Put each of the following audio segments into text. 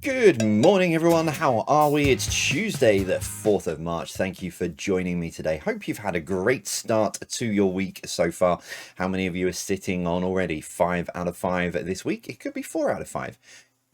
Good morning, everyone. How are we? It's Tuesday, the 4th of March. Thank you for joining me today. Hope you've had a great start to your week so far. How many of you are sitting on already 5 out of 5 this week? It could be 4 out of 5.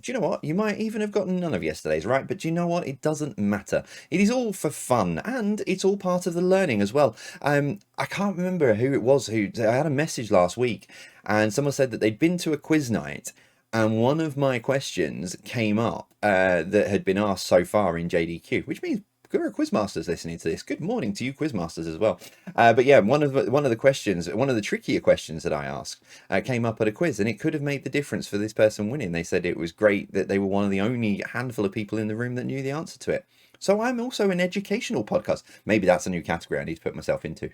Do you know what? You might even have gotten none of yesterday's, right? But do you know what? It doesn't matter. It is all for fun, and it's all part of the learning as well. I can't remember who it was who... I had a message last week, and someone said that they'd been to a quiz night, and one of my questions came up that had been asked so far in JDQ, which means there are quizmasters listening to this. Good morning to you quizmasters as well. But yeah, one of the questions, one of the trickier questions that I asked came up at a quiz, and it could have made the difference for this person winning. They said it was great that they were one of the only handful of people in the room that knew the answer to it. So I'm also an educational podcast. Maybe that's a new category I need to put myself into.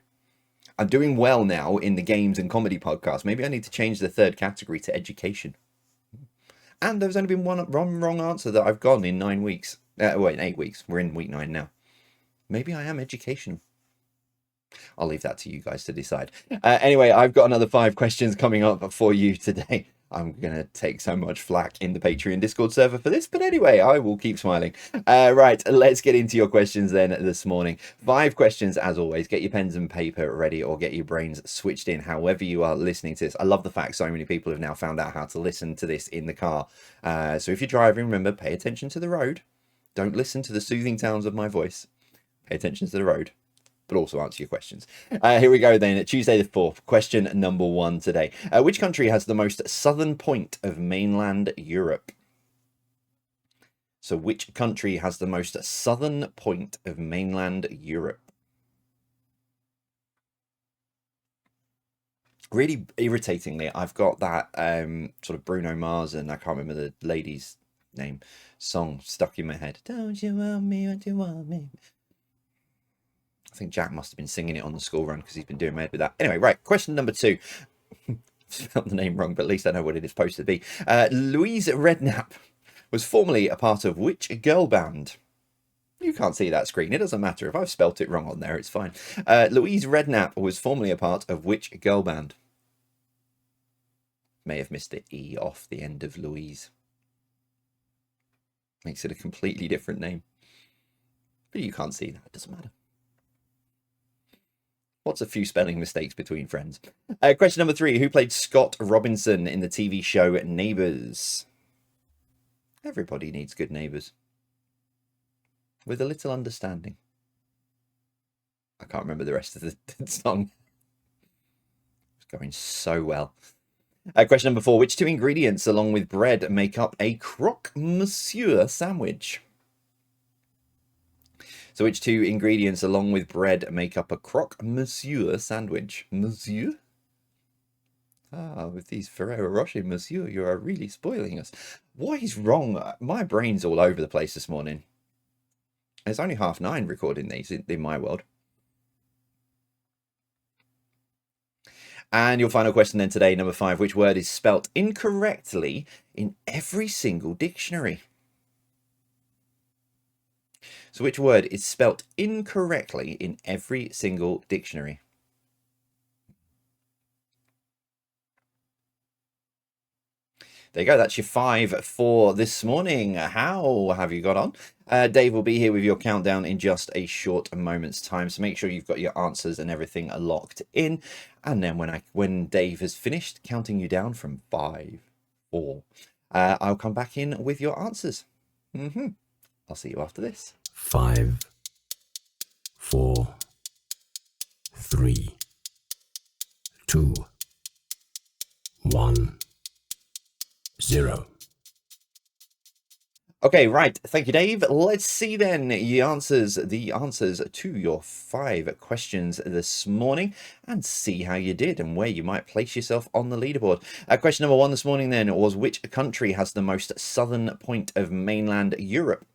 I'm doing well now in the games and comedy podcast. Maybe I need to change the third category to education. And there's only been one wrong answer that I've gotten in 9 weeks. In 8 weeks. We're in week 9 now. Maybe I am educational. I'll leave that to you guys to decide. Anyway, I've got another 5 questions coming up for you today. I'm going to take so much flack in the Patreon Discord server for this, but anyway, I will keep smiling. Right, let's get into your questions then this morning. 5 questions as always. Get your pens and paper ready or get your brains switched in however you are listening to this. I love the fact so many people have now found out how to listen to this in the car. So if you're driving, remember, pay attention to the road. Don't listen to the soothing sounds of my voice. Pay attention to the road, but also answer your questions. Here we go then. Tuesday the 4th. Question number 1 today. Which country has the most southern point of mainland Europe? So which country has the most southern point of mainland Europe? Really irritatingly, I've got that sort of Bruno Mars and I can't remember the lady's name song stuck in my head. Don't you want me? Don't you want me? I think Jack must have been singing it on the school run because he's been doing my head with that. Anyway, right, question number 2. Spelled the name wrong, but at least I know what it is supposed to be. Louise Redknapp was formerly a part of which girl band? You can't see that screen. It doesn't matter. If I've spelt it wrong on there, it's fine. Louise Redknapp was formerly a part of which girl band? May have missed the E off the end of Louise. Makes it a completely different name. But you can't see that. It doesn't matter. What's a few spelling mistakes between friends? Question number 3. Who played Scott Robinson in the TV show Neighbours? Everybody needs good neighbours. With a little understanding. I can't remember the rest of the song. It's going so well. Question number 4. Which 2 ingredients along with bread make up a croque monsieur sandwich? So which 2 ingredients along with bread make up a croque monsieur sandwich? Monsieur? Ah, with these Ferrero Rocher, monsieur, you are really spoiling us. What is wrong? My brain's all over the place this morning. It's only 9:30 recording these in my world. And your final question then today, number 5. Which word is spelt incorrectly in every single dictionary? So which word is spelt incorrectly in every single dictionary? There you go. That's your 5 for this morning. How have you got on? Dave will be here with your countdown in just a short moment's time. So make sure you've got your answers and everything locked in. And then when Dave has finished counting you down from 5, 4, I'll come back in with your answers. I'll see you after this. 5, 4, 3, 2, 1, 0. Okay, right. Thank you, Dave. Let's see then the answers to your 5 questions this morning and see how you did and where you might place yourself on the leaderboard. Question number 1 this morning then was which country has the most southern point of mainland Europe?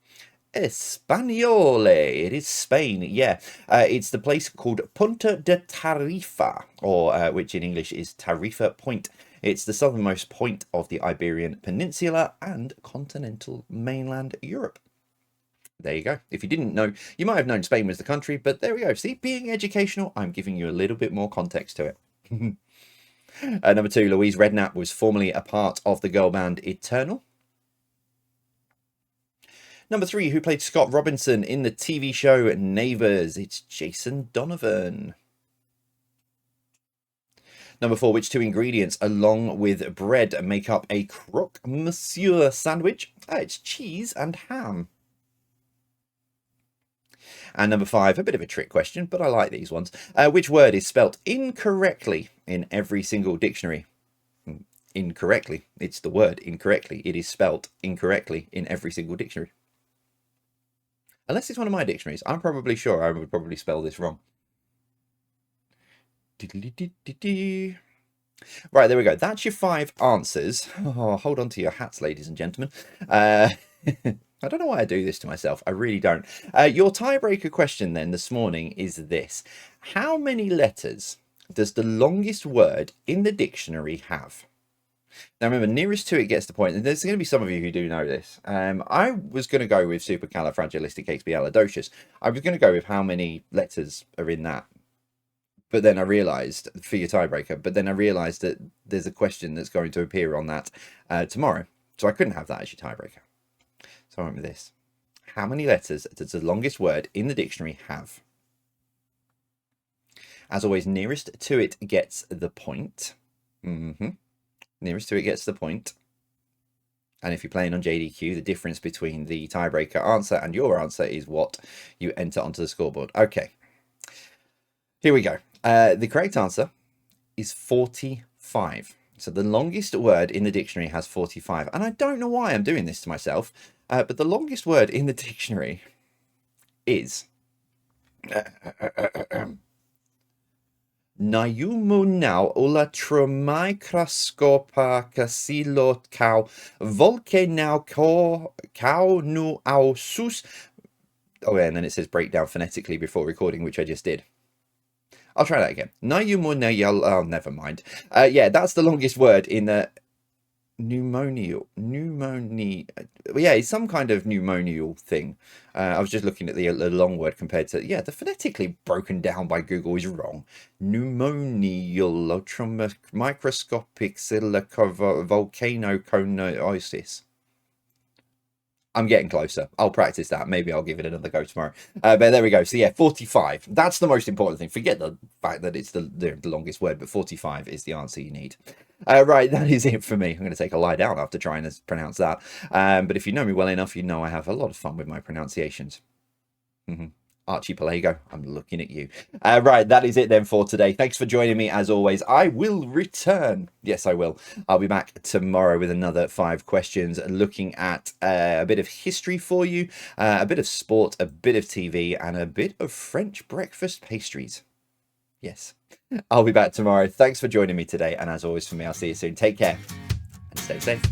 Españole. It is Spain, yeah. It's the place called Punta de Tarifa, or which in English is Tarifa Point. It's the southernmost point of the Iberian Peninsula and continental mainland Europe. There you go. If you didn't know, you might have known Spain was the country, but there we go. See, being educational, I'm giving you a little bit more context to it. Number 2, Louise Redknapp was formerly a part of the girl band Eternal. Number 3, who played Scott Robinson in the TV show Neighbours? It's Jason Donovan. Number 4, which 2 ingredients along with bread make up a croque monsieur sandwich? It's cheese and ham. And number 5, a bit of a trick question, but I like these ones. Which word is spelt incorrectly in every single dictionary? Incorrectly. It's the word incorrectly. It is spelt incorrectly in every single dictionary. Unless it's one of my dictionaries. I'm probably sure I would probably spell this wrong. Right, there we go. That's your 5 answers. Oh, hold on to your hats, ladies and gentlemen. I don't know why I do this to myself. I really don't. Your tiebreaker question then this morning is this. How many letters does the longest word in the dictionary have? Now remember, nearest to it gets the point. And there's going to be some of you who do know this. I was going to go with supercalifragilisticexpialidocious. I was going to go with how many letters are in that. But then I realised, for your tiebreaker, but then I realised that there's a question that's going to appear on that tomorrow. So I couldn't have that as your tiebreaker. So I went with this. How many letters does the longest word in the dictionary have? As always, nearest to it gets the point. Nearest to it gets the point. And if you're playing on JDQ, the difference between the tiebreaker answer and your answer is what you enter onto the scoreboard. Okay. Here we go. The correct answer is 45. So the longest word in the dictionary has 45. And I don't know why I'm doing this to myself, but the longest word in the dictionary is Naiumunau ulatromicroscopa casilot cow volcanau cow nu ausus. Oh, yeah, and then it says breakdown phonetically before recording, which I just did. I'll try that again. Naiumunau. Oh, never mind. Yeah, that's the longest word in the pneumonial. Yeah, it's some kind of pneumonial thing. I was just looking at the long word compared to, yeah, the phonetically broken down by Google is wrong. Pneumonial microscopic silica volcanoconiosis. I'm getting closer. I'll practice that. Maybe I'll give it another go tomorrow. But there we go. So yeah, 45. That's the most important thing. Forget the fact that it's the longest word, but 45 is the answer you need. Right, that is it for me. I'm going to take a lie down after trying to pronounce that. But if you know me well enough, you know I have a lot of fun with my pronunciations. Archipelago, I'm looking at you. Right, that is it then for today. Thanks for joining me as always. I will return. Yes, I will. I'll be back tomorrow with another 5 questions, looking at a bit of history for you, a bit of sport, a bit of TV, and a bit of French breakfast pastries. Yes, I'll be back tomorrow. Thanks for joining me today. And as always for me, I'll see you soon. Take care and stay safe.